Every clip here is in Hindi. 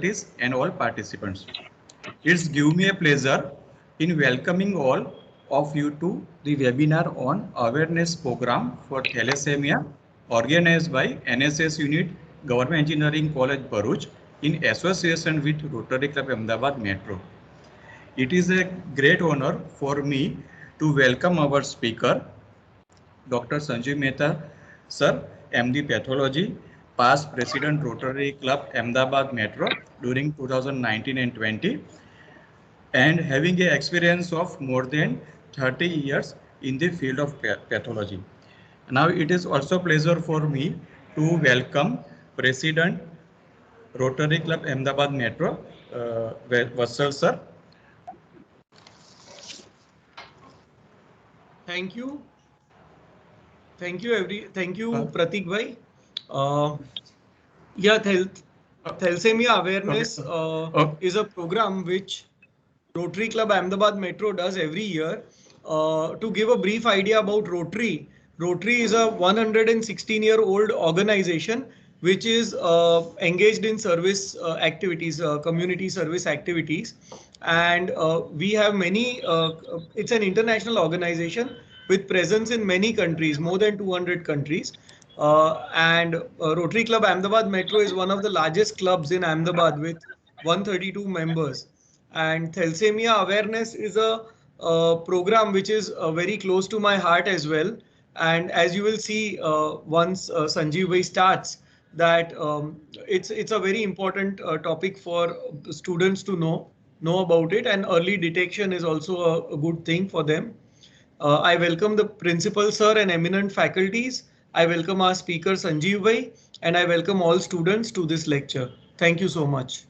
and all participants. It's give me a pleasure in welcoming all of you to the webinar on awareness program for thalassemia organized by NSS Unit Government Engineering College Bharuch in association with Rotary Club Ahmedabad Metro. It is a great honor for me to welcome our speaker, Dr. Sanjeev Mehta, Sir, MD Pathology, past President Rotary Club Ahmedabad Metro during 2019 and 20, and having an experience of more than 30 years in the field of pathology. Now it is also a pleasure for me to welcome President Rotary Club Ahmedabad Metro, Vatsal sir. Thank you. Thank you, Pratik bhai. Thalassemia awareness is a program which Rotary Club Ahmedabad Metro does every year. To give a brief idea about Rotary, Rotary is a 116-year-old organization which is engaged in service activities, community service activities, and we have many. It's an international organization with presence in many countries, more than 200 countries. And Rotary Club Ahmedabad Metro is one of the largest clubs in Ahmedabad with 132 members. And thalassemia awareness is a program which is very close to my heart as well. And as you will see once Sanjeev bhai starts, that it's a very important topic for students to know about it, and early detection is also a good thing for them. I welcome the principal sir and eminent faculties. I welcome our speaker Sanjeev bhai, and I welcome all students to this lecture. Thank you so much.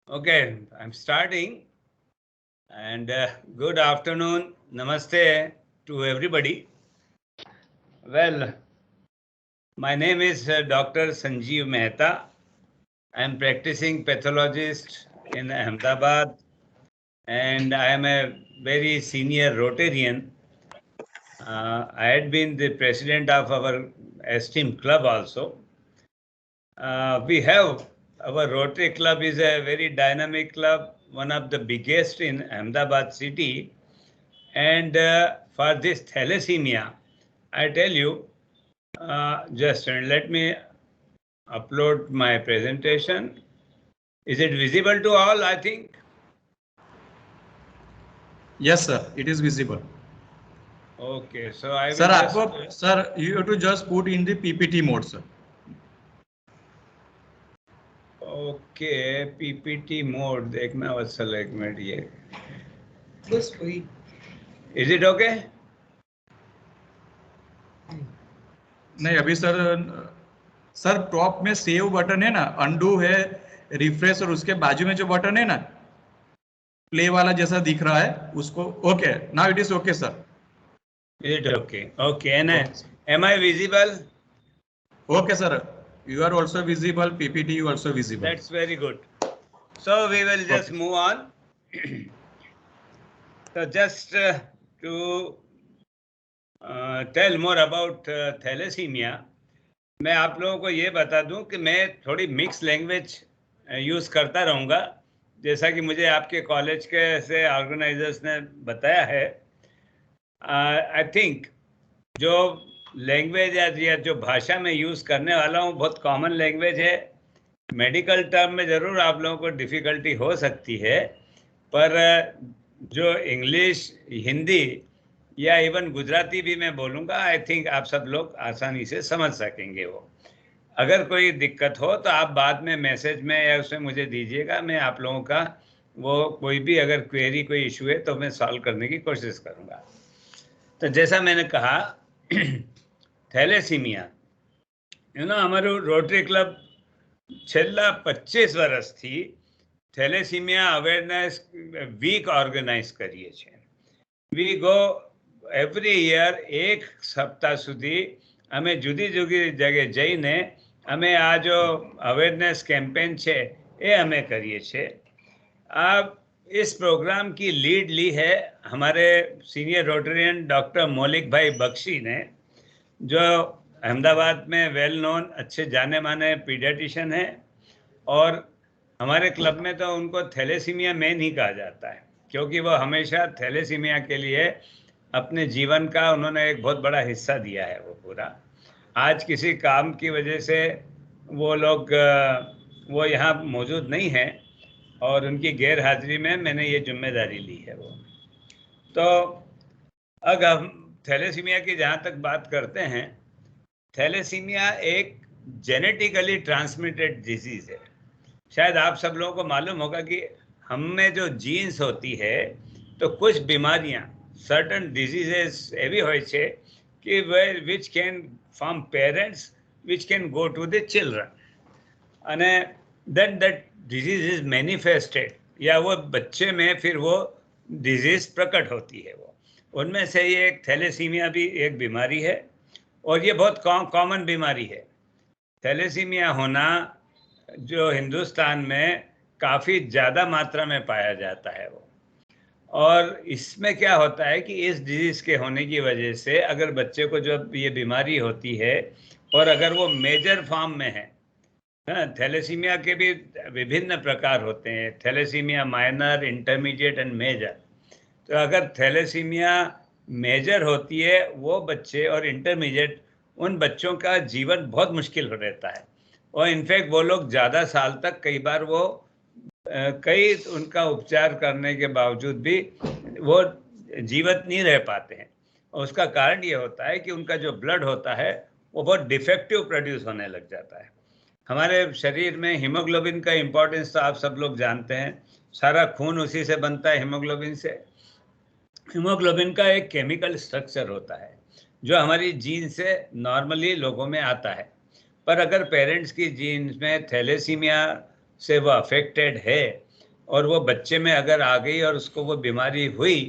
Okay, I'm starting. And good afternoon, namaste to everybody. Well, my name is Dr. Sanjeev Mehta. I'm practicing pathologist in Ahmedabad, and I am a very senior Rotarian. I had been the president of our esteemed club also. We have our Rotary Club is a very dynamic club, one of the biggest in Ahmedabad city. And for this thalassemia, I tell you, just let me upload my presentation. Is it visible to all, I think? Yes, sir, it is visible. Okay, so I will sir, sir, you have to just put in the PPT mode, sir. Okay, PPT mode. देखना वत्सल एक मिनट ये. बस वही. Is it okay? नहीं अभी सर टॉप में सेव बटन है ना, अंडू है, रिफ्रेश, और उसके बाजू में जो बटन है ना प्ले वाला जैसा दिख रहा है उसको. Okay, now it is okay sir. Is it okay? Okay, and am I visible? Okay, sir. You are also visible. PPT you also visible. That's very good. So we will just move on. So just to tell more about thalassemia, मैं आप लोगों को ये बता दूं कि मैं थोड़ी मिक्स लैंग्वेज यूज़ करता रहूँगा, जैसा कि मुझे आपके कॉलेज के से ऑर्गेनाइजर्स ने बताया है. आई थिंक जो लैंग्वेज या जो भाषा में यूज़ करने वाला हूँ बहुत कॉमन लैंग्वेज है. मेडिकल टर्म में ज़रूर आप लोगों को डिफ़िकल्टी हो सकती है, पर जो इंग्लिश, हिंदी या इवन गुजराती भी मैं बोलूँगा, आई थिंक आप सब लोग आसानी से समझ सकेंगे. वो अगर कोई दिक्कत हो तो आप बाद में मैसेज में या उसमें मुझे दीजिएगा. मैं आप लोगों का वो कोई भी अगर क्वेरी, कोई इशू है तो मैं सॉल्व करने की कोशिश करूँगा. तो जैसा मैंने कहा, थैलेसीमिया અમારું રોટરી ક્લબ છેલ્લા 25 વર્ષથી થેલેસીમિયા અવેરનેસ વીક ઓર્ગેનાઇઝ કરીએ છીએ. વી ગો એવરી યર એક સપ્તાહ સુધી અમે જુદી જુદી જગ્યાએ જઈને અમે આ જો અવેરનેસ કેમ્પેન છે એ અમે કરીએ છીએ. આ इस प्रोग्राम की लीड ली है हमारे सीनियर रोटरियन डॉक्टर मौलिक भाई बख्शी ने, जो अहमदाबाद में वेल नोन अच्छे जाने माने पीडियाट्रिशियन है, और हमारे क्लब में तो उनको थैलेसीमिया मैन ही कहा जाता है, क्योंकि वो हमेशा थैलेसीमिया के लिए अपने जीवन का उन्होंने एक बहुत बड़ा हिस्सा दिया है वो पूरा। आज किसी काम की वजह से वो लोग वो यहाँ मौजूद नहीं हैं, और उनकी गैर हाजिरी में मैंने ये जिम्मेदारी ली है वो। तो अगर हम थैलेसीमिया की जहाँ तक बात करते हैं, थैलेसीमिया एक जेनेटिकली ट्रांसमिटेड डिजीज है। शायद आप सब लोगों को मालूम होगा कि हम में जो जीन्स होती है, तो कुछ बीमारियां, सर्टन डिजीजेस एवी હોય છે कि which can from parents which can go to the children, અને then that disease is manifested, या वो बच्चे में फिर वो डिजीज प्रकट होती है। वो उनमें से ये एक थैलेसीमिया भी एक बीमारी है, और ये बहुत कॉमन बीमारी है। थैलेसीमिया होना जो हिंदुस्तान में काफ़ी ज़्यादा मात्रा में पाया जाता है वो। और इसमें क्या होता है कि इस डिजीज़ के होने की वजह से अगर बच्चे को जब ये बीमारी होती है, और अगर वो मेजर फॉर्म में है, थैलेसीमिया के भी विभिन्न प्रकार होते हैं, thalassaemia minor, intermediate and major. तो अगर थैलेसीमिया मेजर होती है वो बच्चे, और इंटरमीडिएट, उन बच्चों का जीवन बहुत मुश्किल हो रहता है, और इनफैक्ट वो लोग ज़्यादा साल तक, कई बार वो कई उनका उपचार करने के बावजूद भी वो जीवित नहीं रह पाते हैं। और उसका कारण ये होता है कि उनका जो ब्लड होता है वो बहुत डिफेक्टिव प्रोड्यूस होने लग जाता है। हमारे शरीर में हीमोग्लोबिन का इम्पोर्टेंस तो आप सब लोग जानते हैं, सारा खून उसी से बनता है, हीमोग्लोबिन से। हीमोग्लोबिन का एक केमिकल स्ट्रक्चर होता है जो हमारी जीन से नॉर्मली लोगों में आता है, पर अगर पेरेंट्स की जीन में थैलेसीमिया से वो अफेक्टेड है, और वो बच्चे में अगर आ गई और उसको वो बीमारी हुई,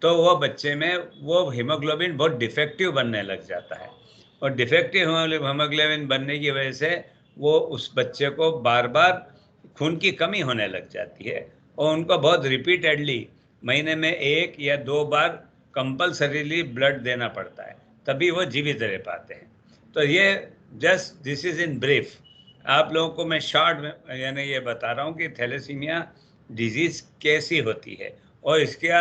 तो वो बच्चे में वो हीमोग्लोबिन बहुत डिफेक्टिव बनने लग जाता है, और डिफेक्टिव हीमोग्लोबिन बनने की वजह से वो उस बच्चे को बार बार खून की कमी होने लग जाती है, और उनको बहुत रिपीटेडली महीने में 1 या 2 बार कंपल्सरीली ब्लड देना पड़ता है, तभी वो जीवित रह पाते हैं। तो ये just this is in brief, आप लोगों को मैं शॉर्ट में यानी ये बता रहा हूँ कि थैलेसीमिया डिजीज कैसी होती है और इसका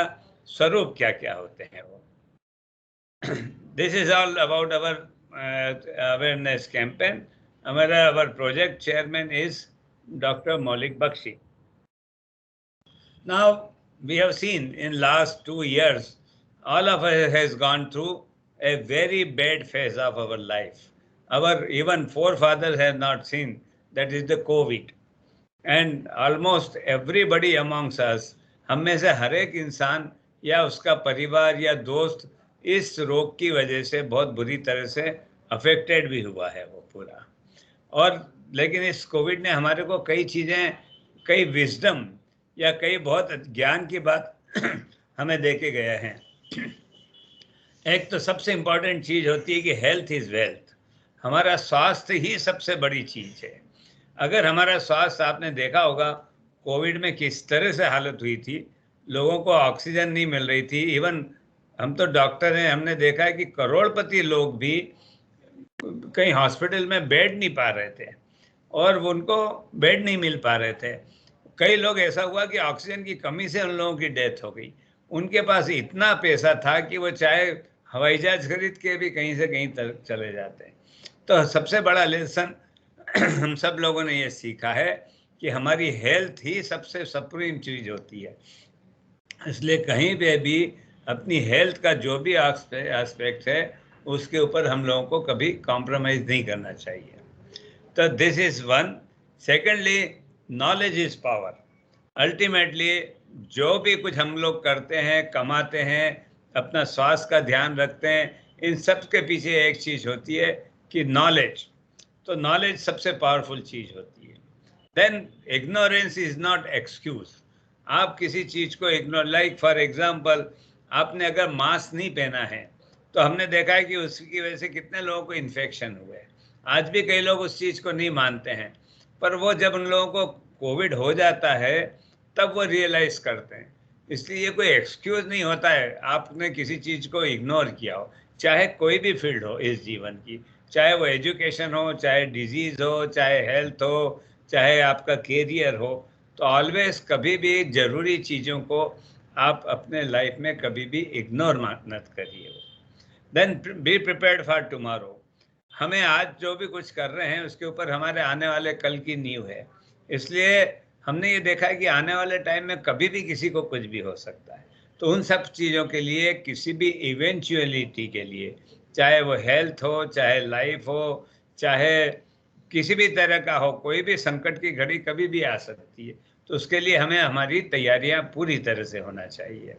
स्वरूप क्या क्या होते हैं वो। This is all about our awareness campaign. हमारा अवर प्रोजेक्ट चेयरमैन इज डॉक्टर मौलिक Bakshi. Now we have seen in last 2 years, all of us has gone through a very bad phase of our life. Our even forefathers have not seen, that is the COVID. And almost everybody amongst us, हम में से हर एक इंसान या उसका परिवार या दोस्त इस रोग की वजह से बहुत बुरी तरह से अफेक्टेड भी हुआ है वो पूरा। और लेकिन इस कोविड ने हमारे को कई चीज़ें, कई विजडम या कई बहुत ज्ञान की बात हमें दे के गया है। एक तो सबसे इम्पॉर्टेंट चीज़ होती है कि हेल्थ इज़ वेल्थ। हमारा स्वास्थ्य ही सबसे बड़ी चीज़ है। अगर हमारा स्वास्थ्य, आपने देखा होगा कोविड में किस तरह से हालत हुई थी, लोगों को ऑक्सीजन नहीं मिल रही थी। इवन हम तो डॉक्टर हैं, हमने देखा है कि करोड़पति लोग भी कहीं हॉस्पिटल में बेड नहीं पा रहे थे, और उनको बेड नहीं मिल पा रहे थे। कई लोग ऐसा हुआ कि ऑक्सीजन की कमी से उन लोगों की डेथ हो गई। उनके पास इतना पैसा था कि वो चाहे हवाई जहाज खरीद के भी कहीं से कहीं तक चले जाते हैं। तो सबसे बड़ा लेसन हम सब लोगों ने ये सीखा है कि हमारी हेल्थ ही सबसे सुप्रीम चीज़ होती है। इसलिए कहीं पे भी अपनी हेल्थ का जो भी एस्पेक्ट है उसके ऊपर हम लोगों को कभी कॉम्प्रोमाइज़ नहीं करना चाहिए। तो this is one. Secondly, knowledge is power. Ultimately जो भी कुछ हम लोग करते हैं, कमाते हैं, अपना स्वास्थ्य का ध्यान रखते हैं, इन सब के पीछे एक चीज़ होती है कि नॉलेज। तो नॉलेज सबसे पावरफुल चीज़ होती है। Then ignorance is not excuse. आप किसी चीज़ को इग्नोर, लाइक फॉर एग्जांपल, आपने अगर मास्क नहीं पहना है तो हमने देखा है कि उसकी वजह से कितने लोगों को इन्फेक्शन हुए। आज भी कई लोग उस चीज़ को नहीं मानते हैं, पर वो जब उन लोगों को कोविड हो जाता है तब वो रियलाइज करते हैं। इसलिए ये कोई एक्सक्यूज नहीं होता है आपने किसी चीज़ को इग्नोर किया हो, चाहे कोई भी फील्ड हो इस जीवन की, चाहे वो एजुकेशन हो, चाहे डिजीज हो, चाहे हेल्थ हो, चाहे आपका कैरियर हो। तो ऑलवेज कभी भी ज़रूरी चीज़ों को आप अपने लाइफ में कभी भी इग्नोर मत करिए। Then be prepared for tomorrow. हमें आज जो भी कुछ कर रहे हैं उसके ऊपर हमारे आने वाले कल की नींव है। इसलिए हमने ये देखा है कि आने वाले टाइम में कभी भी किसी को कुछ भी हो सकता है। तो उन सब चीज़ों के लिए, किसी भी इवेंचुअलिटी के लिए, चाहे वो हेल्थ हो, चाहे लाइफ हो, चाहे किसी भी तरह का हो, कोई भी संकट की घड़ी कभी भी आ सकती है। तो उसके लिए हमें हमारी तैयारियां पूरी तरह से होना चाहिए।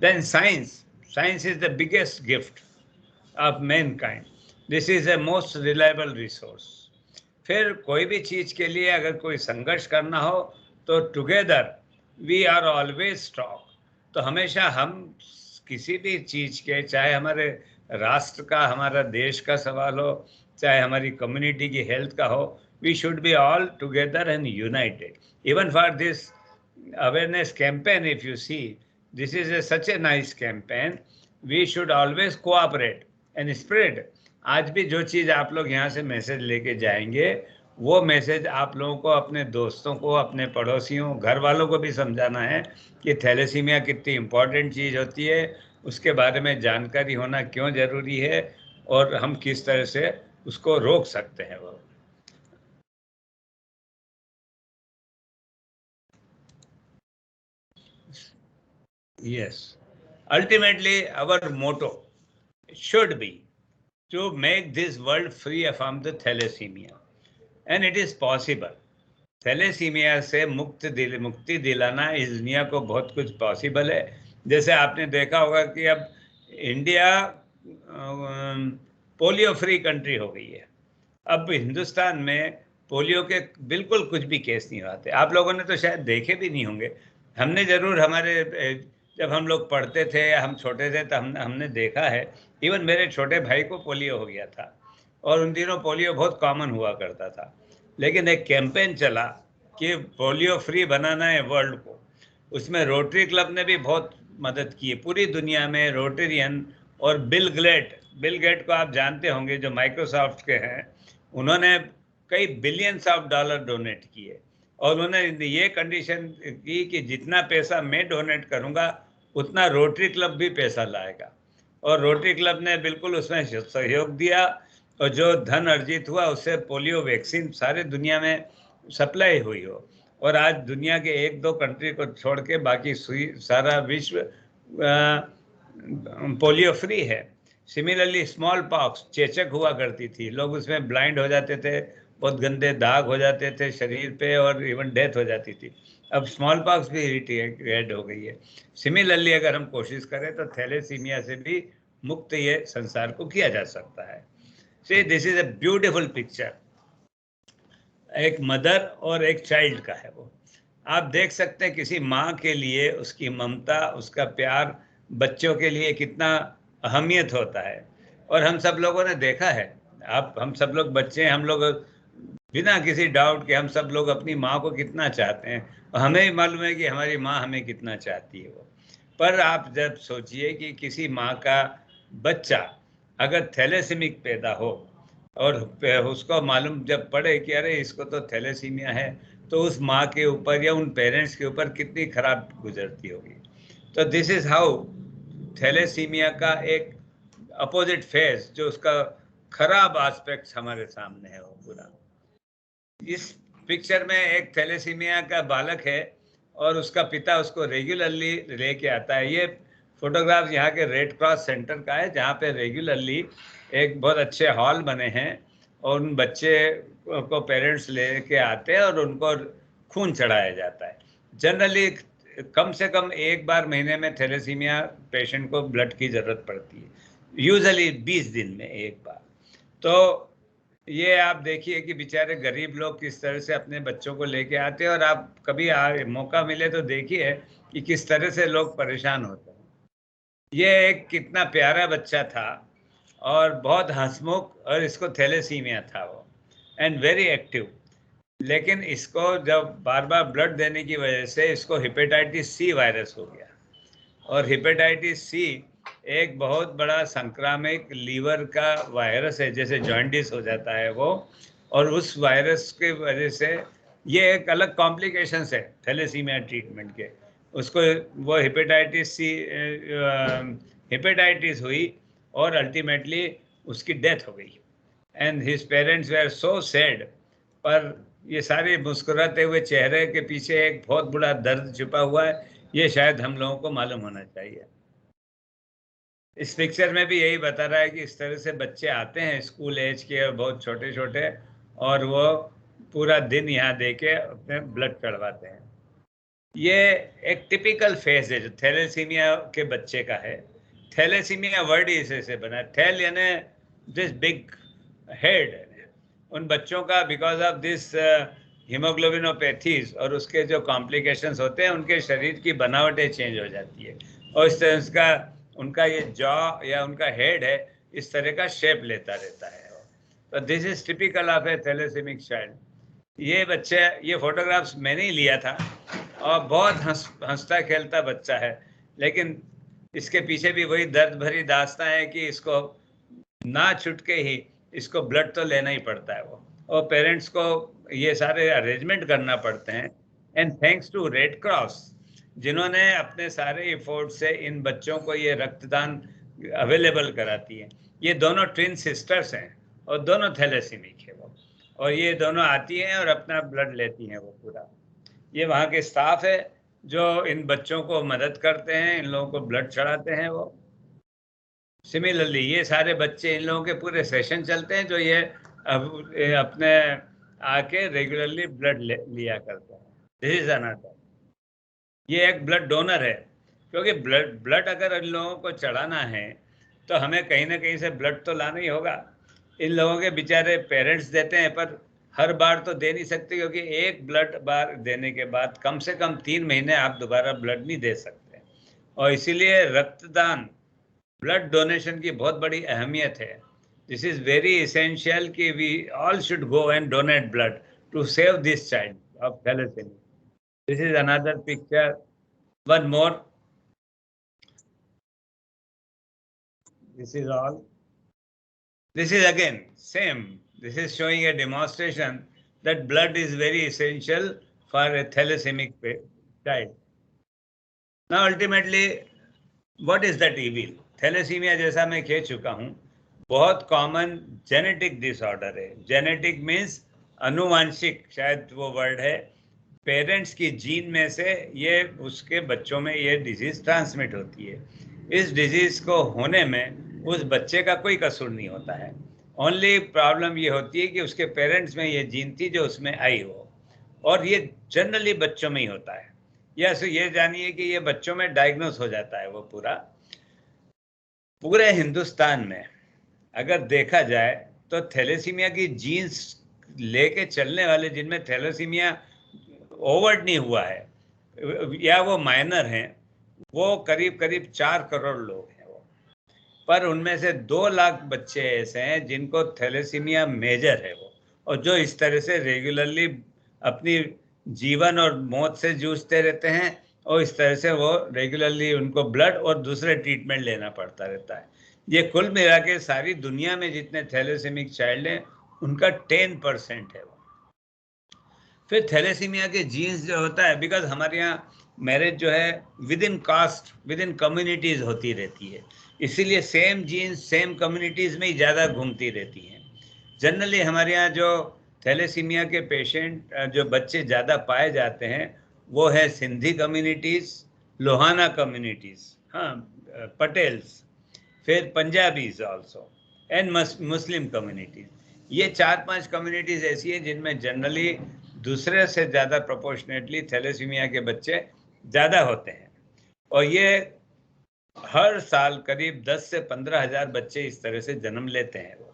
Then science is the biggest gift of mankind. This is the most reliable resource. फिर कोई भी चीज़ के लिए अगर कोई संघर्ष करना हो तो together we are always strong. तो हमेशा हम किसी भी चीज़ के, चाहे हमारे राष्ट्र का, हमारा देश का सवाल हो, चाहे हमारी कम्युनिटी की हेल्थ का हो, we should be all together and united. Even for this awareness campaign, if you see, this is such a nice campaign. We should always cooperate and spread. आज भी जो चीज़ आप लोग यहाँ से मैसेज लेके जाएंगे, वो मैसेज आप लोगों को, अपने दोस्तों को, अपने पड़ोसियों, घर वालों को भी समझाना है कि थैलेसीमिया कितनी इम्पोर्टेंट चीज़ होती है, उसके बारे में जानकारी होना क्यों ज़रूरी है, और हम किस तरह से उसको रोक सकते हैं। वो yes, ultimately our motto should be to make this world free from the thalassemia, and it is possible. Thalassaemia से मुक्ति दिलाना इस दुनिया को बहुत कुछ पॉसिबल है। जैसे आपने देखा होगा कि अब इंडिया पोलियो फ्री कंट्री हो गई है। अब हिंदुस्तान में पोलियो के बिल्कुल कुछ भी केस नहीं आते। आप लोगों ने तो शायद देखे भी नहीं होंगे, हमने ज़रूर, हमारे जब हम लोग पढ़ते थे, हम छोटे थे, तो हमने देखा है। इवन मेरे छोटे भाई को पोलियो हो गया था, और उन दिनों पोलियो बहुत कॉमन हुआ करता था। लेकिन एक कैंपेन चला कि पोलियो फ्री बनाना है वर्ल्ड को। उसमें रोटरी क्लब ने भी बहुत मदद की है पूरी दुनिया में। रोटेरियन और बिल गेट को आप जानते होंगे, जो माइक्रोसॉफ्ट के हैं, उन्होंने कई बिलियंस ऑफ डॉलर डोनेट किए, और उन्होंने ये कंडीशन की कि जितना पैसा मैं डोनेट करूंगा उतना रोटरी क्लब भी पैसा लाएगा। और रोटरी क्लब ने बिल्कुल उसमें सहयोग दिया, और जो धन अर्जित हुआ उससे पोलियो वैक्सीन सारे दुनिया में सप्लाई हुई हो। और आज दुनिया के 1-2 कंट्री को छोड़ के बाकी सारा विश्व पोलियो फ्री है। सिमिलरली स्मॉल पॉक्स, चेचक हुआ करती थी, लोग उसमें ब्लाइंड हो जाते थे, बहुत गंदे दाग हो जाते थे शरीर पे, और इवन डेथ हो जाती थी। अब स्मॉल पॉक्स भी इरेड हो गई है। सिमिलरली अगर हम कोशिश करें तो थैलेसीमिया से भी मुक्त ये संसार को किया जा सकता है। See, this is a beautiful picture, एक मदर और एक चाइल्ड का है। वो आप देख सकते हैं किसी माँ के लिए उसकी ममता, उसका प्यार बच्चों के लिए कितना अहमियत होता है। और हम सब लोगों ने देखा है, हम सब लोग बच्चे हैं, हम लोग बिना किसी डाउट के हम सब लोग अपनी माँ को कितना चाहते हैं, और हमें ही मालूम है कि हमारी माँ हमें कितना चाहती है वो। पर आप जब सोचिए कि किसी माँ का बच्चा अगर थैलेसीमिक पैदा हो, और उसको मालूम जब पड़े कि अरे इसको तो थैलेसीमिया है, तो उस माँ के ऊपर या उन पेरेंट्स के ऊपर कितनी खराब गुजरती होगी। तो दिस इज हाउ थैलेसीमिया का एक अपोजिट फेस, जो उसका खराब एस्पेक्ट हमारे सामने है वो पूरा। इस पिक्चर में एक थैलेसीमिया का बालक है, और उसका पिता उसको रेगुलरली लेके आता है। ये फोटोग्राफ यहाँ के रेड क्रॉस सेंटर का है, जहाँ पे रेगुलरली एक बहुत अच्छे हॉल बने हैं, और उन बच्चे को पेरेंट्स लेके आते हैं और उनको खून चढ़ाया जाता है। जनरली कम से कम 1 बार महीने में थैलेसीमिया पेशेंट को ब्लड की ज़रूरत पड़ती है, यूजुअली 20 दिन में 1 बार। तो ये आप देखिए कि बेचारे गरीब लोग किस तरह से अपने बच्चों को लेके आते हैं, और आप कभी मौका मिले तो देखिए कि किस तरह से लोग परेशान होते हैं। ये एक कितना प्यारा बच्चा था, और बहुत हंसमुख, और इसको थैलेसीमिया था वो, एंड वेरी एक्टिव। लेकिन इसको जब बार बार ब्लड देने की वजह से इसको हेपेटाइटिस सी वायरस हो गया, और हेपेटाइटिस सी एक बहुत बड़ा संक्रामक लीवर का वायरस है, जैसे जॉन्डिस हो जाता है वो, और उस वायरस के वजह से ये एक अलग कॉम्प्लिकेशंस है थैलेसीमिया ट्रीटमेंट के। उसको वो हेपेटाइटिस हुई और अल्टीमेटली उसकी डेथ हो गई, and his parents were so sad. पर ये सारे मुस्कुराते हुए चेहरे के पीछे एक बहुत बड़ा दर्द छुपा हुआ है, ये शायद हम लोगों को मालूम होना चाहिए। इस पिक्चर में भी यही बता रहा है कि इस तरह से बच्चे आते हैं स्कूल एज के और बहुत छोटे छोटे, और वो पूरा दिन यहाँ दे के अपने ब्लड चढ़वाते हैं। ये एक टिपिकल फेज है जो थैलेसीमिया के बच्चे का है। थैलेसीमिया वर्ड ही इसे से बना है, थैल यानी दिस बिग हेड। उन बच्चों का बिकॉज ऑफ दिस हीमोग्लोबिनोपैथीज और उसके जो कॉम्प्लिकेशंस होते हैं, उनके शरीर की बनावटें चेंज हो जाती है, और इस तरह का उनका ये जॉ या उनका हेड है इस तरह का शेप लेता रहता है। तो this is typical of a thalassemic child. ये बच्चे, ये फोटोग्राफ्स मैंने ही लिया था, और बहुत हंसता खेलता बच्चा है, लेकिन इसके पीछे भी वही दर्द भरी दास्तां है कि इसको ना छुटके ही इसको ब्लड तो लेना ही पड़ता है वो, और पेरेंट्स को ये सारे अरेंजमेंट करना पड़ते हैं। And thanks to Red Cross जिन्होंने अपने सारे एफर्ट से इन बच्चों को ये रक्तदान अवेलेबल कराती है। ये दोनों ट्विन सिस्टर्स हैं और दोनों थैलेसीमिक है वो, और ये दोनों आती हैं और अपना ब्लड लेती हैं वो पूरा। ये वहाँ के स्टाफ है जो इन बच्चों को मदद करते हैं, इन लोगों को ब्लड चढ़ाते हैं वो। सिमिलरली ये सारे बच्चे, इन लोगों के पूरे सेशन चलते हैं जो ये अपने आके रेगुलरली ब्लड लिया करते हैं। This is another. ये एक ब्लड डोनर है, क्योंकि ब्लड अगर इन लोगों को चढ़ाना है तो हमें कहीं ना कहीं से ब्लड तो लाना ही होगा। इन लोगों के बेचारे पेरेंट्स देते हैं, पर हर बार तो दे नहीं सकते, क्योंकि एक ब्लड बार देने के बाद कम से कम 3 महीने आप दोबारा ब्लड नहीं दे सकते, और इसीलिए रक्तदान, ब्लड डोनेशन की बहुत बड़ी अहमियत है। दिस इज वेरी एसेंशियल कि we all should go and donate blood to save this child of thalassaemia. This is another picture, one more. This is all. This is again same. This is showing a demonstration that blood is very essential for a thalassemic child. Now ultimately, what is that evil? Thalassemia जैसा मैं कह चुका हूँ, बहुत कॉमन जेनेटिक डिसऑर्डर है। जेनेटिक मीन्स अनुवांशिक, शायद वो वर्ड है। पेरेंट्स की जीन में से ये उसके बच्चों में ये डिजीज ट्रांसमिट होती है। इस डिजीज को होने में उस बच्चे का कोई कसूर नहीं होता है। ओनली प्रॉब्लम ये होती है कि उसके पेरेंट्स में ये जीन थी जो उसमें आई हो, और ये जनरली बच्चों में ही होता है। या सो ये जानिए कि ये बच्चों में डायग्नोस हो जाता है वो पूरे हिंदुस्तान में अगर देखा जाए तो थैलेसीमिया की जीन्स लेके चलने वाले जिनमें थैलेसीमिया ओवर्ड नहीं हुआ है या वो माइनर हैं, वो करीब 4 करोड़ लोग हैं वो। पर उनमें से 2 लाख बच्चे ऐसे हैं जिनको थैलेसीमिया मेजर है वो, और जो इस तरह से रेगुलरली अपनी जीवन और मौत से जूझते रहते हैं, और इस तरह से वो रेगुलरली उनको ब्लड और दूसरे ट्रीटमेंट लेना पड़ता रहता है। ये कुल मिला के सारी दुनिया में जितने थैलेसेमिक चाइल्ड हैं उनका 10% है वो। फिर थैलेसीमिया के जीन्स जो होता है, बिकॉज हमारे यहाँ मैरिज जो है within caste, within communities होती रहती है, इसीलिए सेम जीन्स सेम कम्युनिटीज में ही ज़्यादा घूमती रहती हैं। जनरली हमारे यहाँ जो थैलेसीमिया के पेशेंट जो बच्चे ज़्यादा पाए जाते हैं वो है सिंधी कम्युनिटीज़, लोहाना कम्युनिटीज़, हाँ, पटेल्स, फिर Punjabis also, and Muslim communities. ये 4-5 कम्युनिटीज़ ऐसी हैं जिनमें जनरली दूसरे से ज़्यादा प्रोपोर्शनेटली थैलेसीमिया के बच्चे ज़्यादा होते हैं, और ये हर साल करीब 10 से 15 हज़ार बच्चे इस तरह से जन्म लेते हैं वो,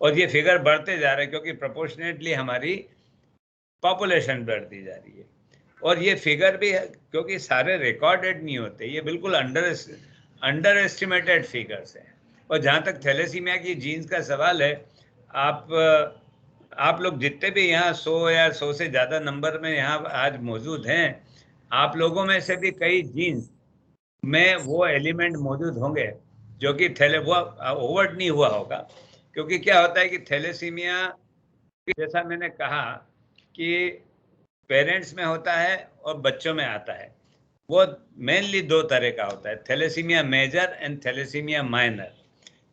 और ये फिगर बढ़ते जा रहे हैं क्योंकि प्रोपोर्शनेटली हमारी पॉपुलेशन बढ़ती जा रही है। और ये फिगर भी क्योंकि सारे रिकॉर्डेड नहीं होते, ये बिल्कुल अंडर एस्टिमेटेड फिगर्स हैं। और जहाँ तक थैलेसीमिया की जीन्स का सवाल है, आप आप लोग जितने भी यहाँ 100 या 100 से ज़्यादा नंबर में यहाँ आज मौजूद हैं, आप लोगों में से भी कई जीन्स में वो एलिमेंट मौजूद होंगे जो कि वो ओवर्ट नहीं हुआ होगा। क्योंकि क्या होता है कि थैलेसीमिया, जैसा मैंने कहा कि पेरेंट्स में होता है और बच्चों में आता है, वो मेनली 2 तरह का होता है, thalassaemia major and thalassaemia minor.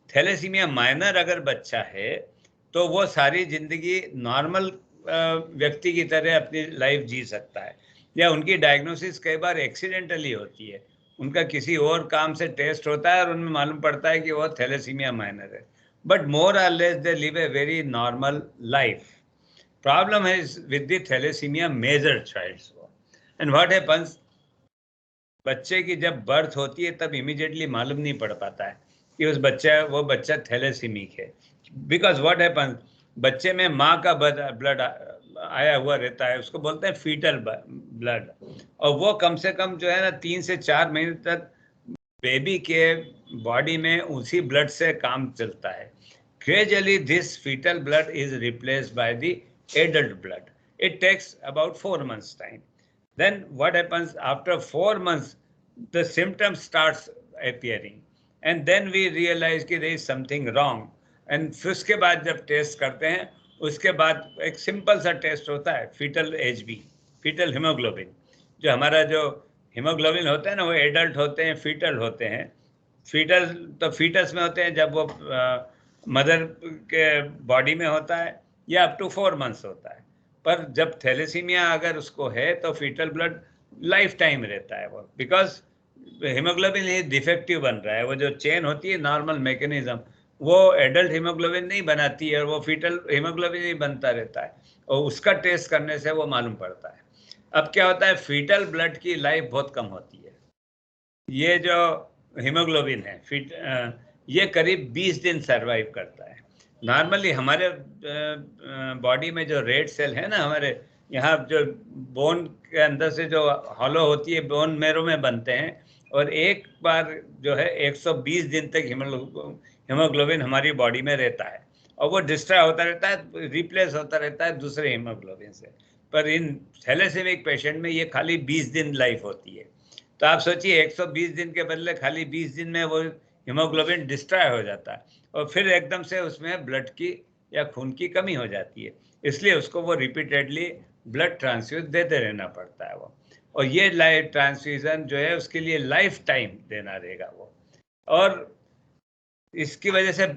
Thalassaemia minor अगर बच्चा है तो वो सारी जिंदगी नॉर्मल व्यक्ति की तरह अपनी लाइफ जी सकता है, या उनकी डायग्नोसिस कई बार एक्सीडेंटली होती है, उनका किसी और काम से टेस्ट होता है और उनमें मालूम पड़ता है कि वो थैलेसीमिया माइनर है, but more or less they live a very normal life. Problem है with the thalassemia major childs. And what happens, बच्चे की जब बर्थ होती है तब इमीडिएटली मालूम नहीं पड़ पाता है कि वो बच्चा थैलेसीमिक है, बिकॉज व्हाट हैपेंस, बच्चे में माँ का ब्लड आया हुआ रहता है, उसको बोलते हैं फीटल ब्लड, और वो कम से कम जो है ना 3 से 4 महीने तक बेबी के बॉडी में उसी ब्लड से काम चलता है। Gradually this foetal blood is replaced by the adult blood. It takes about 4 months time. Then what happens after 4 months, the symptoms starts appearing, and then we realize कि there is something wrong, and फिर उसके बाद जब टेस्ट करते हैं, उसके बाद एक सिंपल सा टेस्ट होता है फीटल HB, फीटल हीमोग्लोबिन। जो हमारा जो हीमोग्लोबिन होता है ना, वो एडल्ट होते हैं, फीटल होते हैं। फीटल तो फीटस में होते हैं जब वो मदर के बॉडी में होता है, या अप टू 4 months होता है। पर जब थैलेसीमिया अगर उसको है तो फीटल ब्लड लाइफ टाइम रहता है वो, बिकॉज हीमोग्लोबिन ही डिफेक्टिव बन रहा है। वो जो चेन होती है नॉर्मल मैकेनिज्म, वो एडल्ट हीमोग्लोबिन नहीं बनाती है, और वो फीटल हीमोग्लोबिन ही बनता रहता है, और उसका टेस्ट करने से वो मालूम पड़ता है। अब क्या होता है, फीटल ब्लड की लाइफ बहुत कम होती है। ये जो हीमोग्लोबिन है ये करीब 20 दिन सर्वाइव करता है। नॉर्मली हमारे बॉडी में जो रेड सेल है ना, हमारे यहाँ जो बोन के अंदर से जो हॉलो होती है, बोन मेरो में बनते हैं, और एक बार जो है 120 दिन तक हीमोग्लोबिन हमारी बॉडी में रहता है, और वो डिस्ट्रॉय होता रहता है, रिप्लेस होता रहता है दूसरे हीमोग्लोबिन से। पर इन थैलेसीमिक पेशेंट में ये खाली 20 दिन लाइफ होती है। तो आप सोचिए 120 दिन के बदले खाली 20 दिन में वो हीमोग्लोबिन डिस्ट्रॉय हो जाता है, और फिर एकदम से उसमें ब्लड की या खून की कमी हो जाती है। इसलिए उसको वो रिपीटेडली ब्लड ट्रांसफ्यूज देते रहना पड़ता है वो, और ये लाइफ ट्रांसफ्यूजन जो है उसके लिए लाइफ टाइम देना रहेगा वो। और इसकी वजह से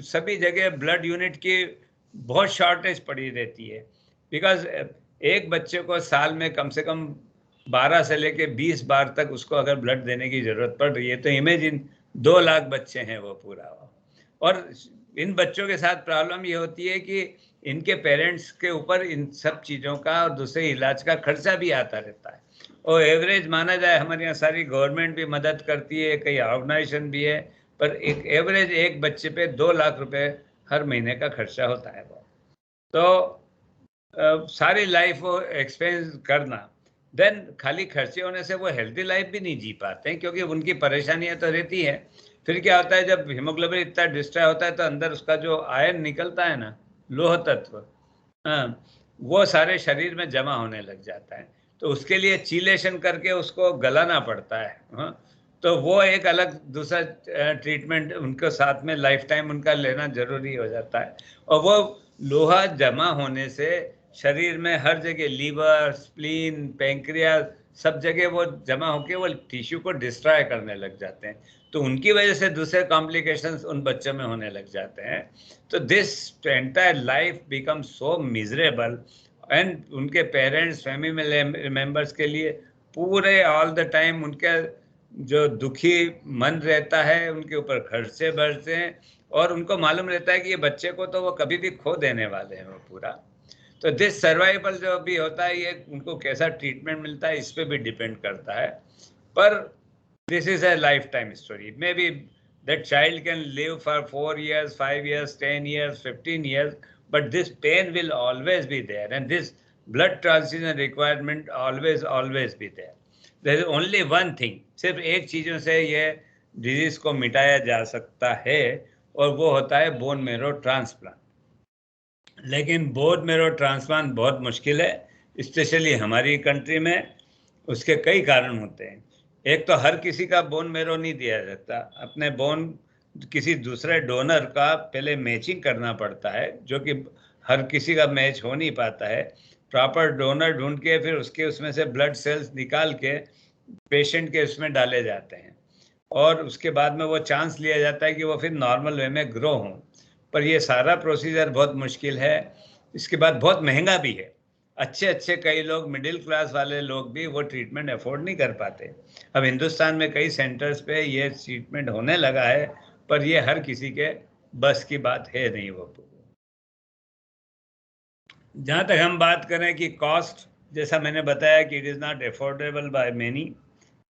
सभी जगह ब्लड यूनिट की बहुत शॉर्टेज पड़ी रहती है, बिकॉज एक बच्चे को साल में कम से कम 12 से लेके 20 बार तक उसको अगर ब्लड देने की जरूरत पड़ रही है, तो इमेजिन 2 लाख बच्चे हैं वो पूरा। और इन बच्चों के साथ प्रॉब्लम ये होती है कि इनके पेरेंट्स के ऊपर इन सब चीज़ों का और दूसरे इलाज का खर्चा भी आता रहता है। और एवरेज माना जाए, हमारे यहाँ सारी गवर्नमेंट भी मदद करती है, कई ऑर्गेनाइजेशन भी है, पर एक एवरेज एक बच्चे पे 2 लाख रुपए हर महीने का खर्चा होता है वो। तो सारी लाइफ वो एक्सपेंस करना, देन खाली खर्चे होने से वो हेल्दी लाइफ भी नहीं जी पाते हैं, क्योंकि उनकी परेशानियां तो रहती है। फिर क्या होता है, जब हीमोग्लोबिन इतना डिस्ट्रॉय होता है तो अंदर उसका जो आयरन निकलता है ना, लोह तत्व, वो सारे शरीर में जमा होने लग जाता है। तो उसके लिए चीलेशन करके उसको गलाना पड़ता है। तो वो एक अलग दूसरा ट्रीटमेंट उनके साथ में लाइफ टाइम उनका लेना जरूरी हो जाता है। और वो लोहा जमा होने से शरीर में हर जगह, लीवर, स्प्लीन, पैंक्रियास, सब जगह वो जमा होकर वो टिश्यू को डिस्ट्रॉय करने लग जाते हैं। तो उनकी वजह से दूसरे कॉम्प्लिकेशंस उन बच्चों में होने लग जाते हैं। तो this entire life become so miserable, and उनके पेरेंट्स, फैमिली मेंबर्स के लिए पूरे ऑल द टाइम उनका जो दुखी मन रहता है, उनके ऊपर खर्चे बढ़ते हैं, और उनको मालूम रहता है कि ये बच्चे को तो वो कभी भी खो देने वाले हैं वो पूरा। तो दिस सर्वाइवल जो भी होता है, ये उनको कैसा ट्रीटमेंट मिलता है इस पे भी डिपेंड करता है। पर this is a life time story. May be that child can live for 4 years, 5 years, 10 years, 15 years, but this pain will always be there, and this blood transfusion requirement always be there. There is only one thing, सिर्फ एक चीजों से ये डिजीज को मिटाया जा सकता है, और वो होता है बोन मेरो ट्रांसप्लांट। लेकिन बोन मैरो ट्रांसप्लांट बहुत मुश्किल है, स्पेशली हमारी कंट्री में। उसके कई कारण होते हैं। एक तो हर किसी का बोन मैरो नहीं दिया जाता, अपने बोन किसी दूसरे डोनर का पहले मैचिंग करना पड़ता है, जो कि हर किसी का मैच हो नहीं पाता है। प्रॉपर डोनर ढूंढ के फिर उसमें से ब्लड सेल्स निकाल के पेशेंट के उसमें डाले जाते हैं, और उसके बाद में वो चांस लिया जाता है कि वो फिर नॉर्मल वे में ग्रो हों। पर ये सारा प्रोसीजर बहुत मुश्किल है, इसके बाद बहुत महंगा भी है। अच्छे कई लोग, मिडिल क्लास वाले लोग भी वो ट्रीटमेंट अफोर्ड नहीं कर पाते। अब हिंदुस्तान में कई सेंटर्स पे ये ट्रीटमेंट होने लगा है, पर ये हर किसी के बस की बात है नहीं। वो जहाँ तक हम बात करें कि कॉस्ट, जैसा मैंने बताया कि it is not affordable by many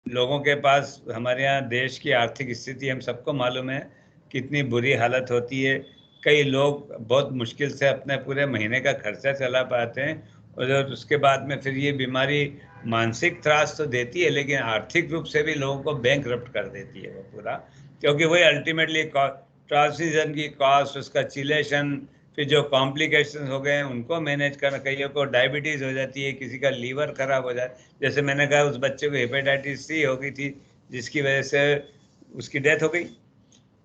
लोगों के पास। हमारे यहाँ देश की आर्थिक स्थिति हम सबको मालूम है, कितनी बुरी हालत होती है। कई लोग बहुत मुश्किल से अपने पूरे महीने का खर्चा चला पाते हैं, और उसके बाद में फिर ये बीमारी मानसिक त्रास तो देती है, लेकिन आर्थिक रूप से भी लोगों को बैंकरप्ट कर देती है वो पूरा। क्योंकि वही अल्टीमेटली ट्रांसफ्यूजन की कॉस्ट, उसका चिलेशन, फिर जो कॉम्प्लिकेशंस हो गए हैं उनको मैनेज करना। कईयों को डायबिटीज़ हो जाती है, किसी का लीवर खराब हो जाए। जैसे मैंने कहा, उस बच्चे को हेपेटाइटिस सी हो गई थी, जिसकी वजह से उसकी डेथ हो गई।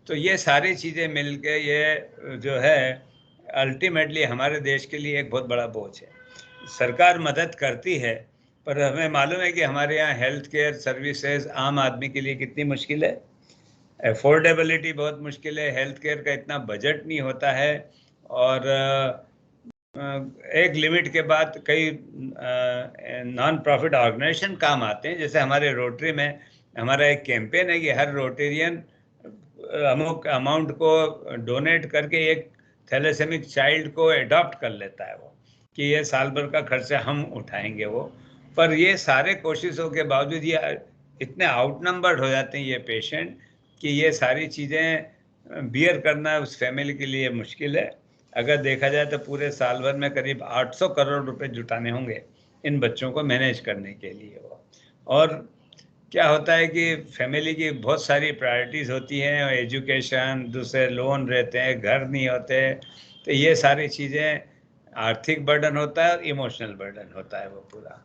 तो ये सारी चीज़ें मिल के ये जो है अल्टीमेटली हमारे देश के लिए एक बहुत बड़ा बोझ है। सरकार मदद करती है, पर हमें मालूम है कि हमारे यहाँ हेल्थ केयर सर्विसेज आम आदमी के लिए कितनी मुश्किल है। अफोर्डेबिलिटी बहुत मुश्किल है, हेल्थ केयर का इतना बजट नहीं होता है, और एक लिमिट के बाद कई नॉन प्रॉफिट ऑर्गेनाइजेशन काम आते हैं। जैसे हमारे रोटरी में हमारा एक कैंपेन है कि हर रोटेरियन अमुक अमाउंट को डोनेट करके एक थैलेसेमिक चाइल्ड को एडॉप्ट कर लेता है वो, कि ये साल भर का खर्चा हम उठाएंगे वो। पर ये सारे कोशिशों के बावजूद ये इतने आउटनंबर्ड हो जाते हैं ये पेशेंट, कि ये सारी चीज़ें बियर करना उस फैमिली के लिए मुश्किल है। अगर देखा जाए तो पूरे साल भर में करीब 800 करोड़ रुपए जुटाने होंगे इन बच्चों को मैनेज करने के लिए वो। और क्या होता है कि फैमिली की बहुत सारी प्रायोरिटीज़ होती हैं, एजुकेशन, दूसरे लोन रहते हैं, घर नहीं होते, तो ये सारी चीज़ें, आर्थिक बर्डन होता है और इमोशनल बर्डन होता है वो पूरा।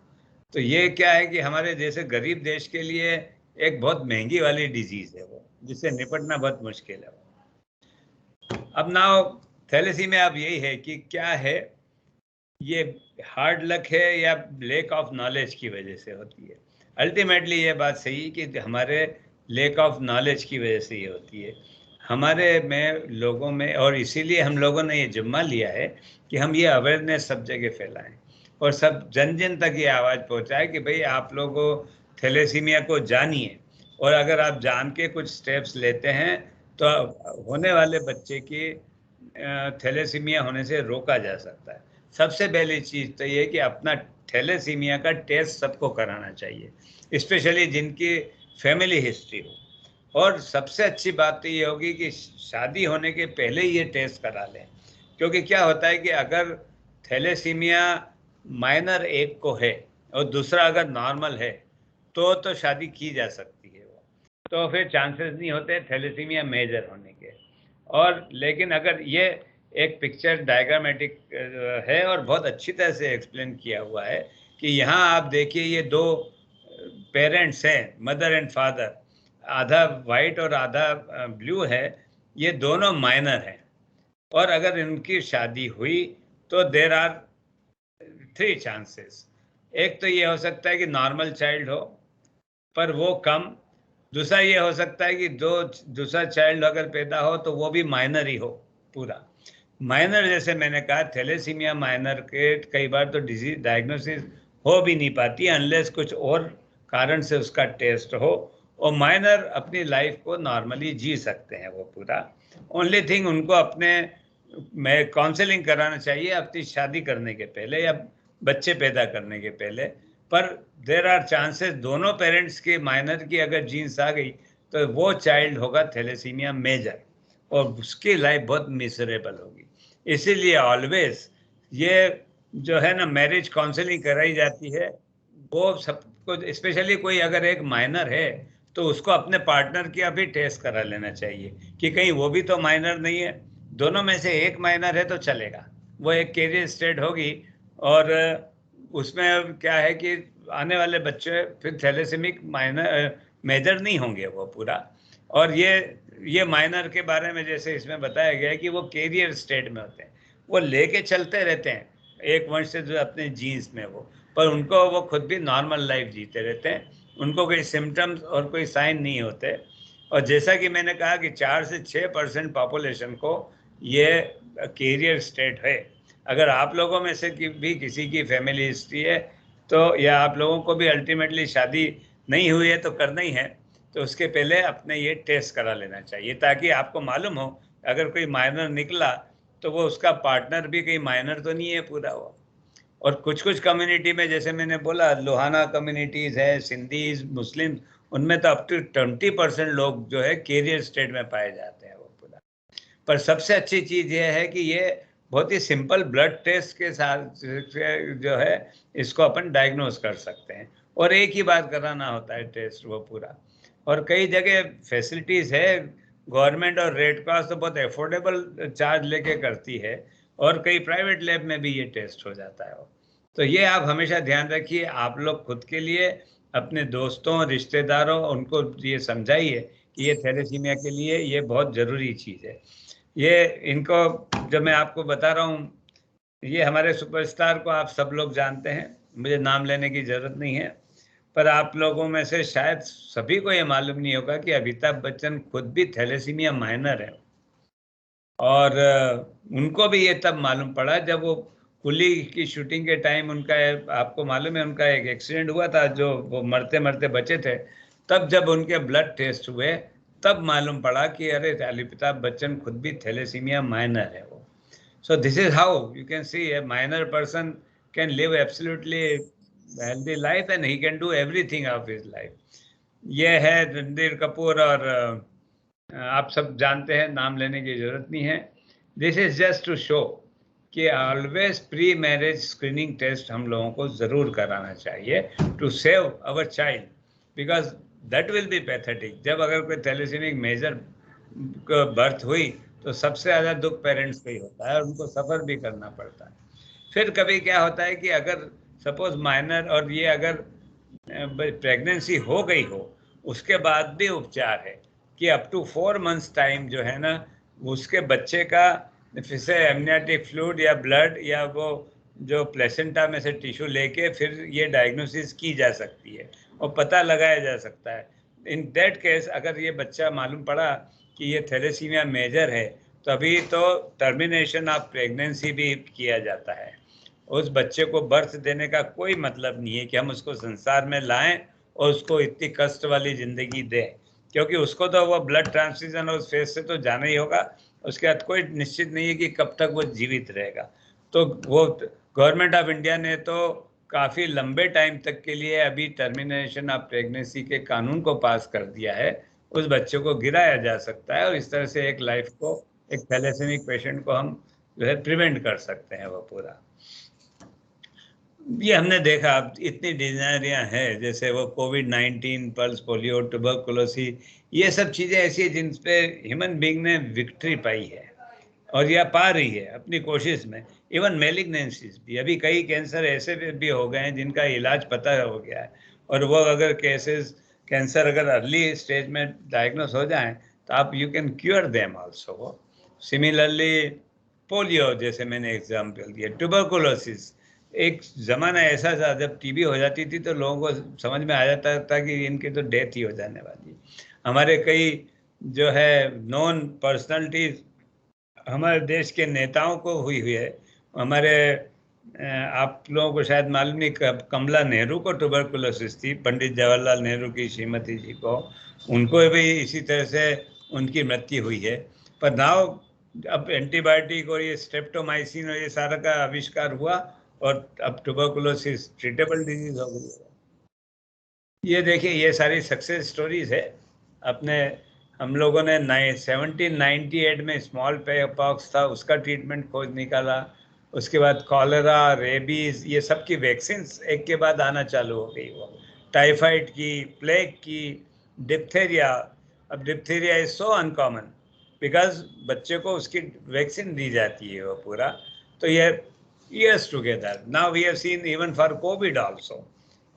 तो ये क्या है कि हमारे जैसे गरीब देश के लिए एक बहुत महंगी वाली डिजीज़ है वो, जिससे निपटना बहुत मुश्किल है। अब नाउ थैलेसीमिया अब यही है कि क्या है, ये हार्ड लक है या लेक ऑफ नॉलेज की वजह से होती है। अल्टीमेटली ये बात सही कि हमारे लेक ऑफ नॉलेज की वजह से ये होती है हमारे में, लोगों में। और इसीलिए हम लोगों ने ये जिम्मा लिया है कि हम ये अवेयरनेस सब जगह फैलाएं और सब जन जन तक ये आवाज़ पहुंचाएं कि भाई आप लोगों थैलेसीमिया को जानिए, और अगर आप जान के कुछ स्टेप्स लेते हैं तो होने वाले बच्चे की थैलेसीमिया होने से रोका जा सकता है। सबसे पहली चीज़ तो ये कि अपना थैलेसीमिया का टेस्ट सबको कराना चाहिए, स्पेशली जिनकी फैमिली हिस्ट्री हो। और सबसे अच्छी बात तो ये होगी कि शादी होने के पहले ही ये टेस्ट करा लें, क्योंकि क्या होता है कि अगर थैलेसीमिया माइनर एक को है और दूसरा अगर नॉर्मल है तो शादी की जा सकती है वो, तो फिर चांसेस नहीं होते थैलेसीमिया मेजर होने के। और लेकिन अगर ये एक पिक्चर डायग्रामेटिक है और बहुत अच्छी तरह से एक्सप्लेन किया हुआ है कि यहाँ आप देखिए ये दो पेरेंट्स हैं, मदर एंड फादर, आधा वाइट और आधा ब्लू है, ये दोनों माइनर हैं। और अगर इनकी शादी हुई तो देर आर 3 चांसेस। एक तो ये हो सकता है कि नॉर्मल चाइल्ड हो, पर वो कम। दूसरा ये हो सकता है कि दूसरा चाइल्ड अगर पैदा हो तो वो भी माइनर ही हो पूरा। माइनर जैसे मैंने कहा, थैलेसीमिया माइनर के कई बार तो डिजीज डायग्नोसिस हो भी नहीं पाती अनलेस कुछ और कारण से उसका टेस्ट हो, और माइनर अपनी लाइफ को नॉर्मली जी सकते हैं वो पूरा। ओनली थिंग उनको अपने में काउंसलिंग कराना चाहिए अपनी शादी करने के पहले या बच्चे पैदा करने के पहले। पर देर आर चांसेस दोनों पेरेंट्स के माइनर की अगर जीन्स आ गई तो वो चाइल्ड होगा थैलेसीमिया मेजर, और उसकी लाइफ बहुत मिसरेबल होगी। इसीलिए ऑलवेज ये जो है ना, मैरिज काउंसलिंग कराई जाती है वो सबको, स्पेशली कोई अगर एक माइनर है तो उसको अपने पार्टनर की अभी टेस्ट करा लेना चाहिए कि कहीं वो भी तो माइनर नहीं है। दोनों में से एक माइनर है तो चलेगा, वो एक कैरियर स्टेट होगी। और उसमें अब क्या है कि आने वाले बच्चे फिर थैलेसेमिक माइनर मेजर नहीं होंगे वो पूरा। और ये माइनर के बारे में जैसे इसमें बताया गया है कि वो कैरियर स्टेट में होते हैं, वो लेके चलते रहते हैं एक वंश से जो अपने जीन्स में वो, पर उनको वो खुद भी नॉर्मल लाइफ जीते रहते हैं, उनको कोई सिम्टम्स और कोई साइन नहीं होते। और जैसा कि मैंने कहा कि 4 से 6% पॉपुलेशन को ये कैरियर स्टेट है। अगर आप लोगों में से भी किसी की फैमिली हिस्ट्री है तो, या आप लोगों को भी अल्टीमेटली शादी नहीं हुई है तो करना ही है, तो उसके पहले अपने ये टेस्ट करा लेना चाहिए, ताकि आपको मालूम हो अगर कोई माइनर निकला तो वो उसका पार्टनर भी कहीं माइनर तो नहीं है पूरा वो। और कुछ कुछ कम्युनिटी में जैसे मैंने बोला, लोहाना कम्युनिटीज़ है, सिंधीज, मुस्लिम, उनमें तो अप टू 20% लोग जो है कैरियर स्टेट में पाए जाते हैं वो पूरा। पर सबसे अच्छी चीज़ ये है कि ये बहुत ही सिंपल ब्लड टेस्ट के साथ जो है इसको अपन डायग्नोज कर सकते हैं, और एक ही बार कराना होता है टेस्ट वो पूरा। और कई जगह फैसिलिटीज़ है, गवर्नमेंट और रेड क्रॉस तो बहुत अफोर्डेबल चार्ज लेके करती है, और कई प्राइवेट लैब में भी ये टेस्ट हो जाता है। तो ये आप हमेशा ध्यान रखिए, आप लोग खुद के लिए, अपने दोस्तों, रिश्तेदारों, उनको ये समझाइए कि ये थैलेसीमिया के लिए ये बहुत ज़रूरी चीज़ है। ये इनको जो मैं आपको बता रहा हूँ, ये हमारे सुपरस्टार को आप सब लोग जानते हैं, मुझे नाम लेने की ज़रूरत नहीं है, पर आप लोगों में से शायद सभी को ये मालूम नहीं होगा कि अमिताभ बच्चन खुद भी थैलेसीमिया माइनर है। और उनको भी ये तब मालूम पड़ा जब वो कुली की शूटिंग के टाइम उनका, आपको मालूम है, उनका एक एक्सीडेंट हुआ था, जो वो मरते मरते बचे थे। तब जब उनके ब्लड टेस्ट हुए तब मालूम पड़ा कि अरे अमिताभ बच्चन खुद भी थैलेसीमिया माइनर है वो। So this is how you can see A minor person can live absolutely healthy life and he can do everything of his life. ये है रणबीर कपूर, और आप सब जानते हैं, नाम लेने की जरूरत नहीं है। This is just to show कि always pre marriage screening test हम लोगों को जरूर कराना चाहिए to save our child, because that will be pathetic. जब अगर कोई थैलेसीमिक मेजर बर्थ हुई तो सबसे ज़्यादा दुख पेरेंट्स को ही होता है, और उनको सफ़र भी करना पड़ता है। फिर कभी क्या होता है कि अगर सपोज माइनर, और ये अगर प्रेगनेंसी हो गई हो, उसके बाद भी उपचार है कि अप टू 4 मंथ्स टाइम जो है ना, उसके बच्चे का फिर से एमनियोटिक फ्लूइड या ब्लड या वो जो प्लेसेंटा में से टिश्यू लेके फिर ये डायग्नोसिस की जा सकती है और पता लगाया जा सकता है। इन दैट केस अगर ये बच्चा मालूम पड़ा कि ये थैलेसीमिया मेजर है, तो अभी तो टर्मिनेशन ऑफ प्रेगनेंसी भी किया जाता है। उस बच्चे को बर्थ देने का कोई मतलब नहीं है कि हम उसको संसार में लाएं और उसको इतनी कष्ट वाली ज़िंदगी दें, क्योंकि उसको तो वो ब्लड ट्रांसफ्यूजन और उस फेज से तो जाना ही होगा, उसके बाद कोई निश्चित नहीं है कि कब तक वो जीवित रहेगा। तो वो गवर्नमेंट ऑफ इंडिया ने तो काफ़ी लंबे टाइम तक के लिए अभी टर्मिनेशन ऑफ प्रेगनेंसी के कानून को पास कर दिया है। उस बच्चे को गिराया जा सकता है और इस तरह से एक लाइफ को, एक थैलेसेमिक पेशेंट को हम जो है प्रिवेंट कर सकते हैं वो पूरा। ये हमने देखा, इतनी बीमारियां हैं जैसे वो कोविड-19, पल्स पोलियो, ट्यूबरकुलोसिस, ये सब चीज़ें ऐसी हैं जिन पे ह्यूमन बीइंग ने विक्ट्री पाई है और यह पा रही है अपनी कोशिश में। इवन मेलिग्नेंसीज भी, अभी कई कैंसर ऐसे भी हो गए हैं जिनका इलाज पता हो गया है, और वो अगर कैंसर अगर अर्ली स्टेज में डायग्नोस हो जाएं तो आप you can cure them also. वो सिमिलरली पोलियो जैसे मैंने एग्जाम्पल दिया, ट्यूबरकुलोसिस, एक ज़माना ऐसा था जब टीबी हो जाती थी तो लोगों को समझ में आ जाता था कि इनकी तो डेथ ही हो जाने वाली। हमारे कई जो है नॉन पर्सनालिटीज हमारे देश के नेताओं को हुई है। हमारे आप लोगों को शायद मालूम नहीं, कमला नेहरू को ट्यूबरकुलोसिस थी, पंडित जवाहरलाल नेहरू की श्रीमती जी को, उनको भी इसी तरह से उनकी मृत्यु हुई है। पर नाउ अब एंटीबायोटिक और ये स्ट्रेप्टोमाइसिन और ये सारा का आविष्कार हुआ और अब ट्यूबरकुलोसिस ट्रीटेबल डिजीज हो गई है। ये देखिए, ये सारी सक्सेस स्टोरीज है। अपने हम लोगों ने 1798 में स्मॉल पॉक्स था, उसका ट्रीटमेंट खोज निकाला। उसके बाद कॉलेरा, रेबीज, ये सब की वैक्सीन एक के बाद आना चालू हो गई। वो टाइफाइड की, प्लेग की, डिप्थेरिया। अब diphtheria is so uncommon because बच्चे को उसकी वैक्सीन दी जाती है वो पूरा। तो ये years together. Now we have seen even for COVID also.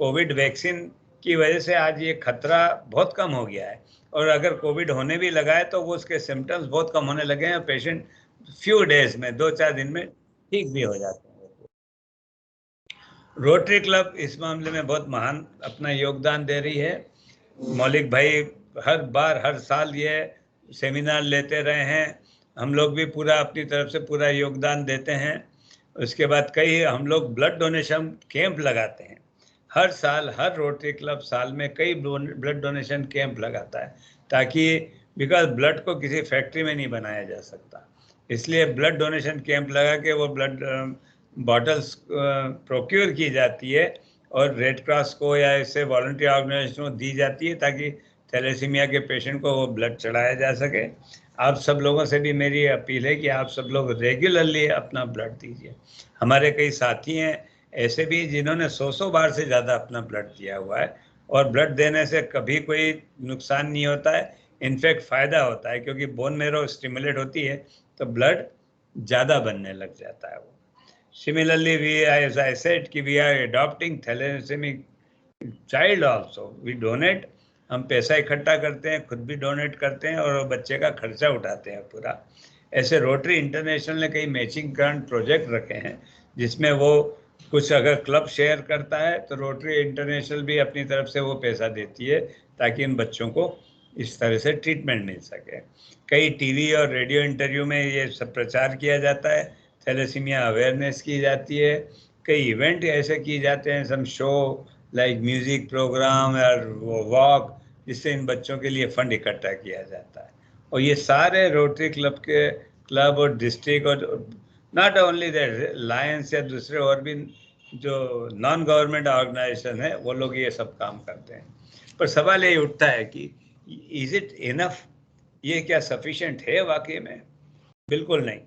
Covid vaccine की वजह से आज ये खतरा बहुत कम हो गया है, और अगर कोविड होने भी लगा है तो वो उसके सिम्टम्स बहुत कम होने लगे हैं, पेशेंट फ्यू डेज में 2-4 दिन में ठीक भी हो जाते हैं। रोटरी क्लब इस मामले में बहुत महान अपना योगदान दे रही है। मौलिक भाई हर बार हर साल ये सेमिनार लेते रहे हैं, हम लोग भी पूरा अपनी तरफ से पूरा योगदान देते हैं। उसके बाद कई हम लोग ब्लड डोनेशन कैंप लगाते हैं हर साल। हर रोटरी क्लब साल में कई ब्लड डोनेशन कैंप लगाता है, ताकि बिकॉज ब्लड को किसी फैक्ट्री में नहीं बनाया जा सकता, इसलिए ब्लड डोनेशन कैंप लगा के वो ब्लड बॉटल्स प्रोक्योर की जाती है और रेड क्रॉस को या ऐसे वॉलंटियर ऑर्गेनाइजेशन को दी जाती है, ताकि थैलेसीमिया के पेशेंट को वो ब्लड चढ़ाया जा सके। आप सब लोगों से भी मेरी अपील है कि आप सब लोग रेगुलरली अपना ब्लड दीजिए। हमारे कई साथी हैं ऐसे भी जिन्होंने 100 बार से ज़्यादा अपना ब्लड दिया हुआ है, और ब्लड देने से कभी कोई नुकसान नहीं होता है, इनफैक्ट फ़ायदा होता है, क्योंकि बोन मेरो स्टिमुलेट होती है तो ब्लड ज़्यादा बनने लग जाता है वो। Similarly we as I said कि we are adopting thalassemic child also, we donate. हम पैसा इकट्ठा करते हैं, खुद भी डोनेट करते हैं और बच्चे का खर्चा उठाते हैं पूरा। ऐसे रोटरी इंटरनेशनल ने कई मैचिंग ग्रांट प्रोजेक्ट रखे हैं, जिसमें वो कुछ अगर क्लब शेयर करता है तो रोटरी इंटरनेशनल भी अपनी तरफ से वो पैसा देती है, ताकि इन बच्चों को इस तरह से ट्रीटमेंट मिल सके। कई टीवी और रेडियो इंटरव्यू में ये सब प्रचार किया जाता है, थैलेसीमिया अवेयरनेस की जाती है, कई इवेंट ऐसे किए जाते हैं, सम शो लाइक म्यूजिक प्रोग्राम और वॉक, जिससे इन बच्चों के लिए फंड इकट्ठा किया जाता है। और ये सारे रोटरी क्लब और डिस्ट्रिक्ट और नॉट ओनली दैट लायंस या दूसरे और भी जो नॉन गवर्नमेंट ऑर्गेनाइजेशन है वो लोग ये सब काम करते हैं। पर सवाल ये उठता है कि इज इट इनफ, ये क्या सफिशिएंट है वाकई में? बिल्कुल नहीं।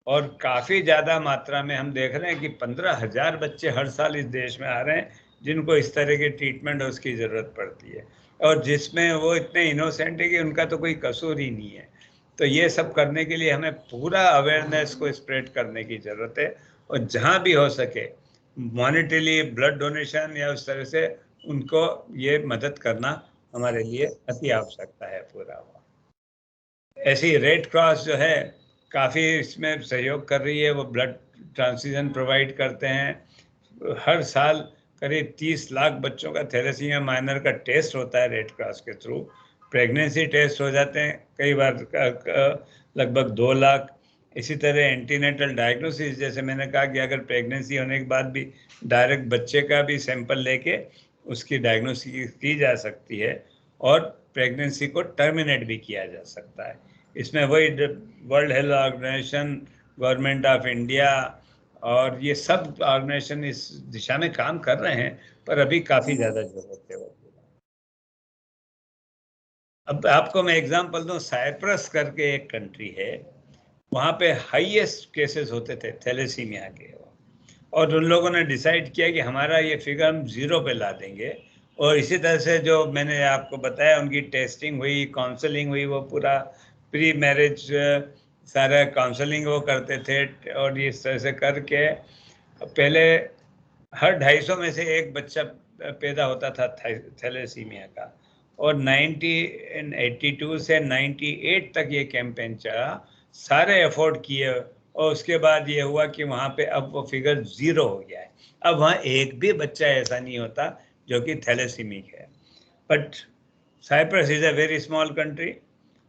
और काफ़ी ज़्यादा मात्रा में हम देख रहे हैं कि 15,000 बच्चे हर साल इस देश में आ रहे हैं जिनको इस तरह के ट्रीटमेंट और उसकी ज़रूरत पड़ती है, और जिसमें वो इतने इनोसेंट है कि उनका तो कोई कसूर ही नहीं है। तो ये सब करने के लिए हमें पूरा अवेयरनेस को स्प्रेड करने की ज़रूरत है, और जहाँ भी हो सके मॉनिटरली ब्लड डोनेशन या उस तरह से उनको ये मदद करना हमारे लिए अति आवश्यकता है पूरा। ऐसी रेड क्रॉस जो है काफ़ी इसमें सहयोग कर रही है, वो ब्लड ट्रांसफ्यूजन प्रोवाइड करते हैं। हर साल करीब 30 लाख बच्चों का थैलेसीमिया माइनर का टेस्ट होता है रेड क्रॉस के थ्रू। प्रेगनेंसी टेस्ट हो जाते हैं कई बार लगभग 2 लाख। इसी तरह एंटीनेटल डायग्नोसिस, जैसे मैंने कहा कि अगर प्रेगनेंसी होने के बाद भी डायरेक्ट बच्चे का भी सैंपल लेके उसकी डायग्नोसिस की जा सकती है, और प्रेगनेंसी को टर्मिनेट भी किया जा सकता है। इसमें वही World Health Organization, government of India और ये सब ऑर्गेनाइजेशन इस दिशा में काम कर रहे हैं, पर अभी काफ़ी ज़्यादा जरूरत है। अब आपको मैं एग्जांपल दूं, साइप्रस करके एक कंट्री है, वहाँ पे हाईएस्ट केसेस होते थे थैलेसीमिया के, और उन लोगों ने डिसाइड किया कि हमारा ये फिगर हम 0 पे ला देंगे। और इसी तरह से जो मैंने आपको बताया उनकी टेस्टिंग हुई, काउंसलिंग हुई, वो पूरा प्री मैरिज सारा काउंसलिंग वो करते थे, और इस तरह से करके पहले हर 250 में से एक बच्चा पैदा होता था थैलेसीमिया का, और 1982 से 98 तक ये कैंपेन चला, सारे एफोर्ड किए, और उसके बाद ये हुआ कि वहाँ पे अब वो फिगर 0 हो गया है। अब वहाँ एक भी बच्चा ऐसा नहीं होता जो कि थैलेसीमिक है। But Cyprus is a very small country,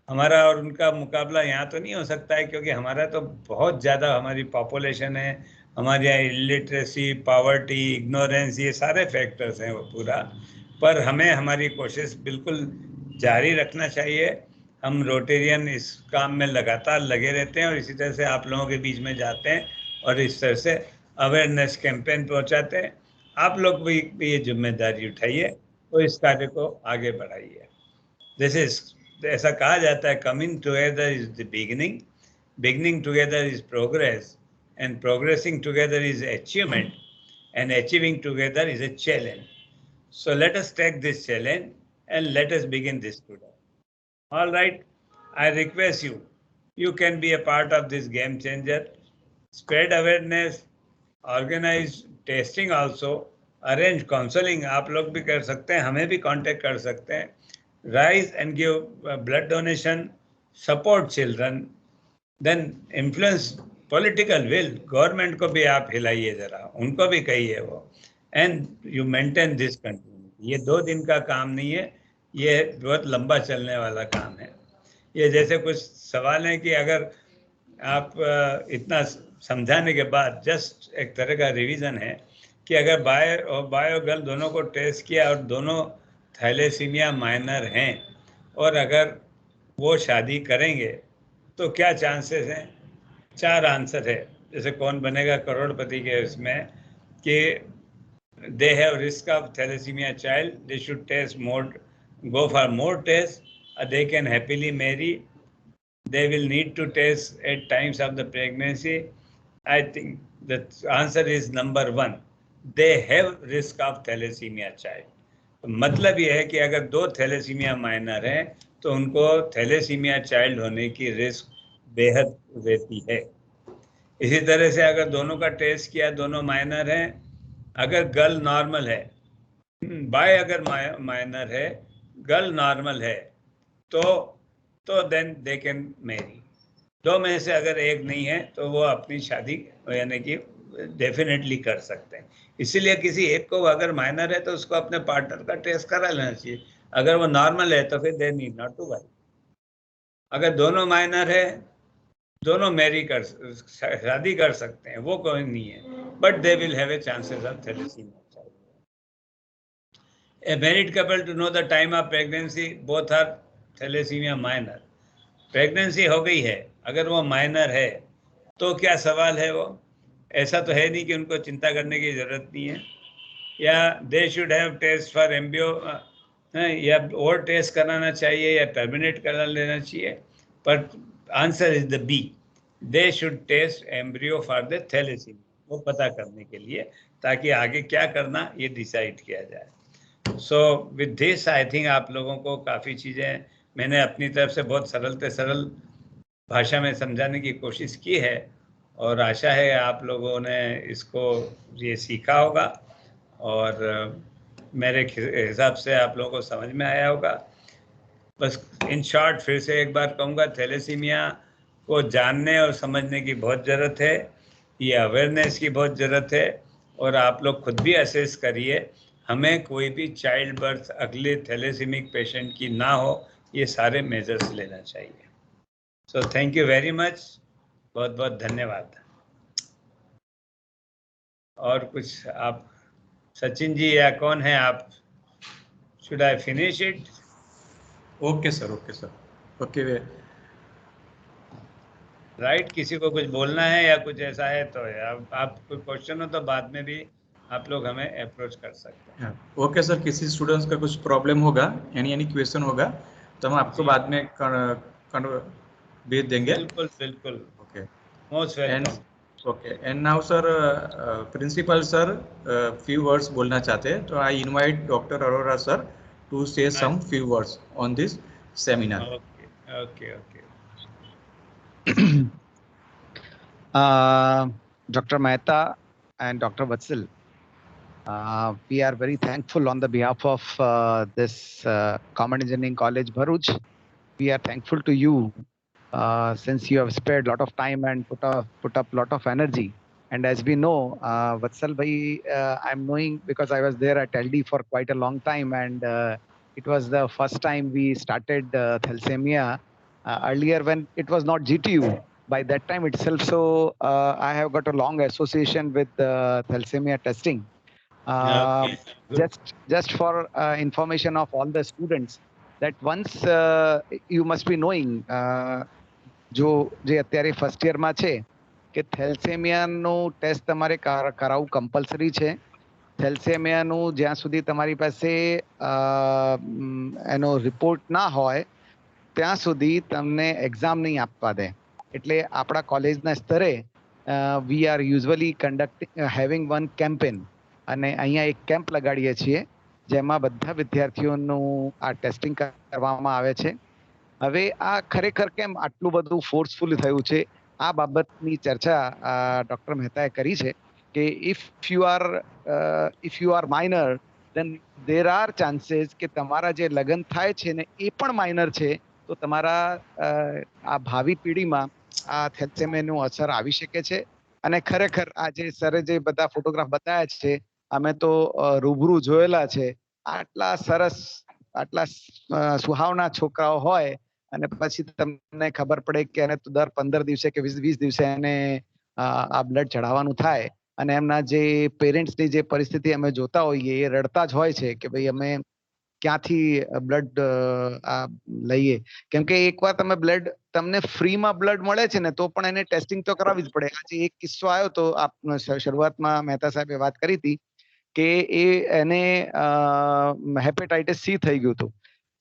हमारा और उनका मुकाबला यहाँ तो नहीं हो सकता है, क्योंकि हमारा तो बहुत ज़्यादा हमारी पॉपुलेशन है, हमारे यहाँ इलिटरेसी, पावर्टी, इग्नोरेंस, ये सारे फैक्टर्स हैं वो पूरा। पर हमें हमारी कोशिश बिल्कुल जारी रखना चाहिए। हम रोटेरियन इस काम में लगातार लगे रहते हैं, और इसी तरह से आप लोगों के बीच में जाते हैं और इस तरह से अवेयरनेस कैंपेन पहुंचाते हैं। आप लोग भी ये जिम्मेदारी उठाइए और इस कार्य को आगे बढ़ाइए। जैसे ऐसा कहा जाता है, coming together is the beginning, beginning together is progress, and progressing together is achievement, and achieving together is a challenge. So let us take this challenge and let us begin this today. All right, I request you, you can be a part of this game changer. spread awareness, organize testing also, arrange counseling. आप लोग भी कर सकते हैं, हमें भी कांटेक्ट कर सकते हैं. Rise and give blood donation, support children, then influence political will. Government को भी आप हिलाइए जरा, उनको भी कहिए वो. And you maintain this continuity. ये 2 दिन का काम नहीं है, ये बहुत लंबा चलने वाला काम है. ये जैसे कुछ सवाल है कि अगर आप इतना समझाने के बाद जस्ट एक तरह का रिवीजन है कि अगर बॉय और गर्ल दोनों को टेस्ट किया और दोनों थैलेसीमिया माइनर हैं और अगर वो शादी करेंगे तो क्या चांसेस हैं? 4 आंसर है. जैसे कौन बनेगा करोड़पति के इसमें कि they have risk of thalassemia child, they should test more, go for more tests, they can happily marry, they will need to test at times of the pregnancy. I think the answer is number 1, they have risk of thalassemia child. मतलब ये है कि अगर 2 थैलेसीमिया माइनर हैं तो उनको थैलेसीमिया चाइल्ड होने की रिस्क बेहद रहती है. इसी तरह से अगर दोनों का टेस्ट किया, दोनों माइनर हैं, अगर गर्ल नॉर्मल है, बॉय अगर माइनर है, गर्ल नॉर्मल है, तो देन दे कैन मैरी. 2 में से अगर एक नहीं है तो वो अपनी शादी यानी कि डेफिनेटली कर सकते हैं. इसीलिए किसी एक को अगर माइनर है तो उसको अपने पार्टनर का टेस्ट करा लेना चाहिए. अगर वो नॉर्मल है तो फिर they need not to worry. अगर दोनों माइनर है, दोनों मैरी कर शादी कर सकते हैं, वो कोई नहीं है, but they will have a chances of thalassaemia. A married couple to know the time of pregnancy, both are thalassemia minor. Pregnancy हो गई है, अगर वो माइनर है तो क्या सवाल है? वो ऐसा तो है नहीं कि उनको चिंता करने की जरूरत नहीं है. या they should have test for embryo, या और टेस्ट कराना चाहिए या टर्मिनेट करा लेना चाहिए. पर answer is the B, they should test embryo for the thalassaemia, वो पता करने के लिए, ताकि आगे क्या करना ये डिसाइड किया जाए. So with this I think आप लोगों को काफ़ी चीज़ें मैंने अपनी तरफ से बहुत सरल भाषा में समझाने की कोशिश की है, और आशा है आप लोगों ने इसको ये सीखा होगा और मेरे हिसाब से आप लोगों को समझ में आया होगा. बस इन शॉर्ट फिर से एक बार कहूँगा, थैलेसीमिया को जानने और समझने की बहुत ज़रूरत है, ये अवेयरनेस की बहुत ज़रूरत है, और आप लोग खुद भी असेस करिए. हमें कोई भी चाइल्ड बर्थ अगले थैलेसीमिक पेशेंट की ना हो, ये सारे मेजर्स लेना चाहिए. So thank you very much, बहुत बहुत धन्यवाद. और कुछ आप सचिन जी या कौन है आप? Should I finish it? Okay sir, okay right. किसी को कुछ बोलना है या कुछ ऐसा है तो आप कोई क्वेश्चन हो तो बाद में भी आप लोग हमें अप्रोच कर सकते हैं. ओके सर, किसी स्टूडेंट्स का कुछ प्रॉब्लम होगा, एनी क्वेश्चन होगा तो हम आपको बाद में भेज देंगे. बिल्कुल. Okay, most welcome. Okay, and now sir principal sir few words बोलना चाहते हैं, तो I invite doctor Arora sir to say some few words on this seminar. Okay. Dr. Mehta and Dr. Vatsal, we are very thankful on the behalf of this Common Engineering College, Bharuch. We are thankful to you since you have spared a lot of time and put up a lot of energy. And as we know, Vatsal bhai, I'm knowing because I was there at LD for quite a long time, and it was the first time we started thalassemia earlier when it was not GTU. By that time itself, so I have got a long association with thalassemia testing. Just for information of all the students, that once you must be knowing, जो જે અત્યારે ફર્સ્ટ યરમાં છે કે થેલેસેમિયાનું ટેસ્ટ તમારે કરાવવું કમ્પલસરી છે. થેલેસેમિયાનું જ્યાં સુધી તમારી પાસે એનો રિપોર્ટ ના હોય ત્યાં સુધી તમને એક્ઝામ નહીં આપવા દે. એટલે આપણા કોલેજના સ્તરે we are usually having one campaign, અને અહીંયા એક કેમ્પ લગાડીએ છીએ જેમાં બધા વિદ્યાર્થીઓનું આ ટેસ્ટિંગ કરવામાં આવે છે. હવે આ ખરેખર કેમ આટલું બધું ફોર્સફુલ થયું છે આ બાબતની ચર્ચા ડોક્ટર મહેતાએ કરી છે કે if you are minor then there are chances કે તમારા જે લગ્ન થાય છે ને એ પણ માઇનર છે તો તમારા આ ભાવિ પેઢીમાં આ થેલેસેમિયાનું અસર આવી શકે છે. અને ખરેખર આ જે સરે જે બધા ફોટોગ્રાફ બતાવ્યા છે અમે તો રૂબરૂ જોયેલા છે. આટલા સરસ આટલા સુહાવના છોકરાઓ હોય અને પછી તમને ખબર પડે કે એને તો દર 15 દિવસે કે 20 દિવસે એને આ બ્લડ ચઢાવવાનું થાય અને એમના જે પેરેન્ટ્સની જે પરિસ્થિતિ અમે જોતા હોઈએ એ રડતા જ હોય છે કે ભાઈ અમે ક્યાંથી બ્લડ લઈએ. કેમ કે એકવાર તમે બ્લડ તમને ફ્રીમાં બ્લડ મળે છે ને તો પણ એને ટેસ્ટિંગ તો કરાવવી જ પડે. આજે એક કિસ્સો આવ્યો તો શરૂઆતમાં મહેતા સાહેબે વાત કરી હતી કે એને હેપેટાઇટિસ સી થઈ ગયું હતું.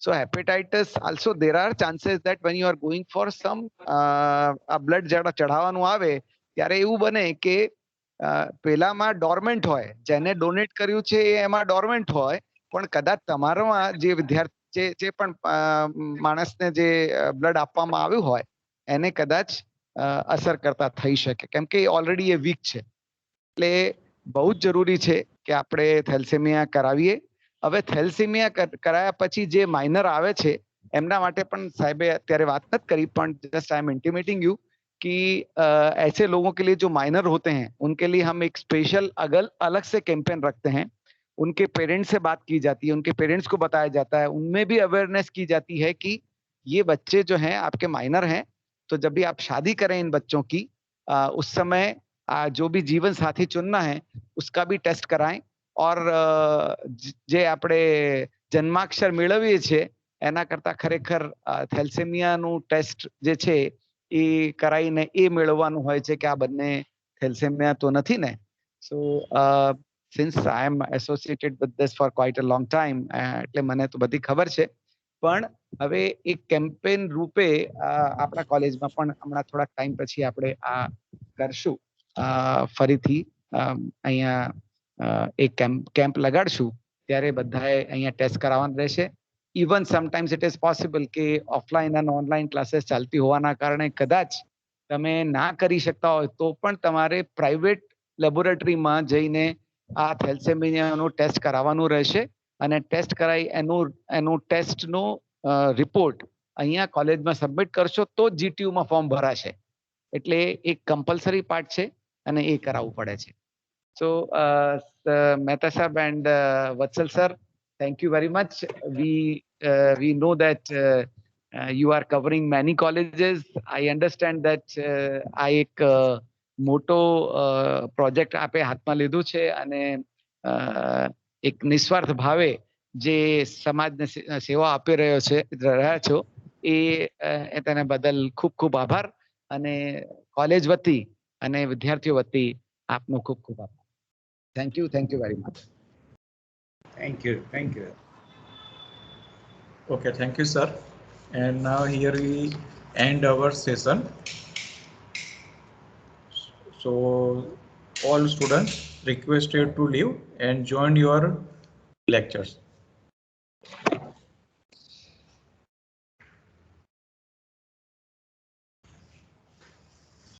So hepatitis also there are chances that when you are going for some blood ચઢાવવાનું આવે ત્યારે એવું બને કે પેલામાં ડોર્મેન્ટ હોય, જેને ડોનેટ કર્યું છે એમાં ડોર્મેન્ટ હોય, પણ કદાચ તમારામાં જે વિદ્યાર્થી જે પણ માણસને જે બ્લડ આપવામાં આવ્યું હોય એને કદાચ અસર કરતા થઈ શકે કેમ કે ઓલરેડી એ વીક છે. એટલે બહુ જ જરૂરી છે કે આપણે થેલેસેમિયા કરાવીએ. હવે થેલેસેમિયા કરાયા પછી જે માઇનર આવે છે એમના માટે પણ સાહેબે અત્યારે વાત નથી કરી પણ just I am intimating you कि ऐसे लोगों के लिए जो माइनर होते हैं उनके लिए हम एक स्पेशल अलग से कैंपेन रखते हैं. उनके पेरेंट्स से बात की जाती है, उनके पेरेंट्स को बताया जाता है, उनमें भी अवेयरनेस की जाती है कि ये बच्चे जो हैं आपके माइनर हैं तो जब भी आप शादी करें इन बच्चों की उस समय जो भी जीवन साथी चुनना है उसका भी टेस्ट कराएं. और જે આપણે જન્માક્ષર મેળવીએ છીએ એના કરતા ખરેખર થેલેસેમિયાનું ટેસ્ટ જે છે એ કરાઈને એ મેળવવાનું હોય છે કે આ બંને થેલેસેમિયા તો નથી ને. So since I am associated with this for quite a long time એટલે મને તો બધી ખબર છે પણ હવે એક કેમ્પેન રૂપે આપણા કોલેજમાં પણ હમણાં થોડાક ટાઈમ પછી આપણે આ કરશું. ફરીથી અહીંયા એક કેમ્પ લગાડશું ત્યારે બધાએ અહીંયા ટેસ્ટ કરાવવાનું રહેશે. Even sometimes it is possible કે ઓફલાઈન અને ઓનલાઈન ક્લાસીસ ચાલતી હોવાના કારણે કદાચ તમે ના કરી શકતા હોય તો પણ તમારે પ્રાઇવેટ લેબોરેટરીમાં જઈને આ થેલેસેમિયાનો ટેસ્ટ કરાવવાનું રહેશે અને ટેસ્ટ કરાવી એનું ટેસ્ટનો રિપોર્ટ અહીંયા કોલેજમાં સબમિટ કરશો તો જ જીટીયુમાં ફોર્મ ભરાશે. એટલે એક કમ્પલસરી પાર્ટ છે અને એ કરાવવું પડે છે. So, Mehta Sahab and Vatsal sir, thank you very much. We know that you are covering many colleges. I understand that આ એક મોટો પ્રોજેક્ટ આપે હાથમાં લીધું છે અને એક નિસ્વાર્થ ભાવે જે સમાજને સેવા આપી રહ્યા છો એ તેના બદલ ખૂબ ખૂબ આભાર અને કોલેજ વતી અને વિદ્યાર્થીઓ વતી આપનો ખૂબ ખૂબ આભાર. Thank you very much. Thank you. Okay, thank you, sir. And now here we end our session. So all students requested to leave and join your lectures.